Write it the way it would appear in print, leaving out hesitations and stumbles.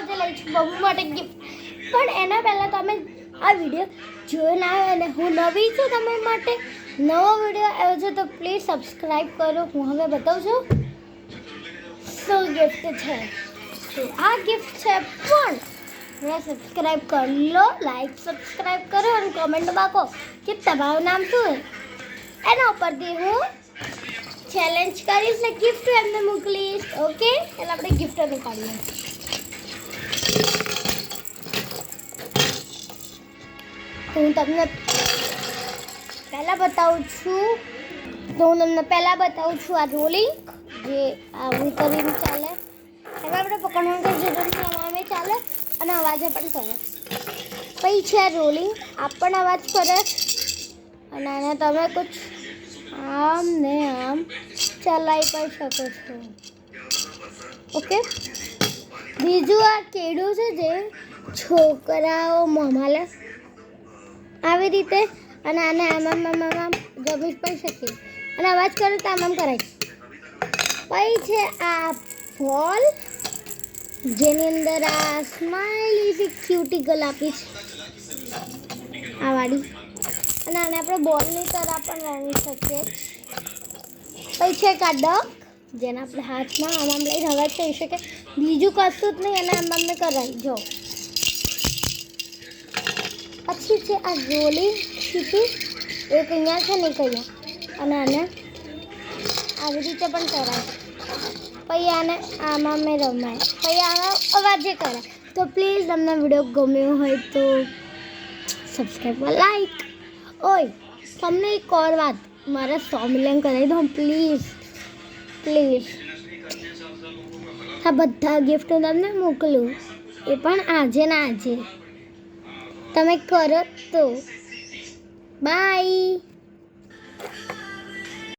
આજે લઈ છું બબુ માટે ગિફ્ટ. પણ એના પહેલાં તમે આ વિડીયો જોયો ના હોય અને હું નવી છું તમારા માટે નવો વિડીયો આવ્યો છે તો પ્લીઝ સબસ્ક્રાઈબ કરો. હું હવે બતાવું છું શું ગિફ્ટ છે. તો આ ગિફ્ટ છે પણ હવે સબસ્ક્રાઈબ કરી લો, લાઈક સબસ્ક્રાઈબ કરો અને કોમેન્ટમાં કહો કે તમારું નામ શું છે. એના ઉપરથી હું ચેલેન્જ કરીશ ને ગિફ્ટ એમને મોકલીશ. ઓકે, એટલે આપણે ગિફ્ટ નીકાળીએ. તો હું તમને પહેલાં બતાવું છું આ રોલિંગ જે આવું કરીને ચાલે. એમાં આપણે પકડવાનું કંઈ જરૂર નથી, આમાં ચાલે અને અવાજે પણ કરે. પછી છે રોલિંગ, આ પણ અવાજ કરે અને આને તમે કુછ આમ ને આમ ચલાવી પણ શકો છો. ઓકે, બીજું આ કેડું છે જે છોકરાઓ મોંમાં લે આવી રીતે અને આને આમ ગમી પણ શકીએ અને અવાજ કરે તો આમ કરાય. પછી છે આ બોલ જેની અંદર આ સ્માઇલી છે ક્યુટી ગર્લ આપી છે આ વાળી અને આને આપણે બોલની તરફ પણ રમી શકીએ. પછી છે એક આ ડક જેને આપણે હાથમાં આમ લઈને અવાજ થઈ શકે. બીજું કશું જ નહીં અને આમ કરાય જો. પછી છે આ રોલિંગ સીટી એક અહીંયા છે ને એક અહીંયા અને આને આવી રીતે પણ કરાય. પછી આને આમાં મેં રમાય પછી આનો અવાજે કરાય. તો પ્લીઝ તમને વિડીયો ગમ્યો હોય તો સબસ્ક્રાઈબ લાઈક. ઓય તમને એક ઓર વાત, મારા 100 મિલિયન કરાવી દો પ્લીઝ. આ બધા ગિફ્ટ તમને મોકલું એ પણ આજે ને આજે. તમે કરો તો બાય.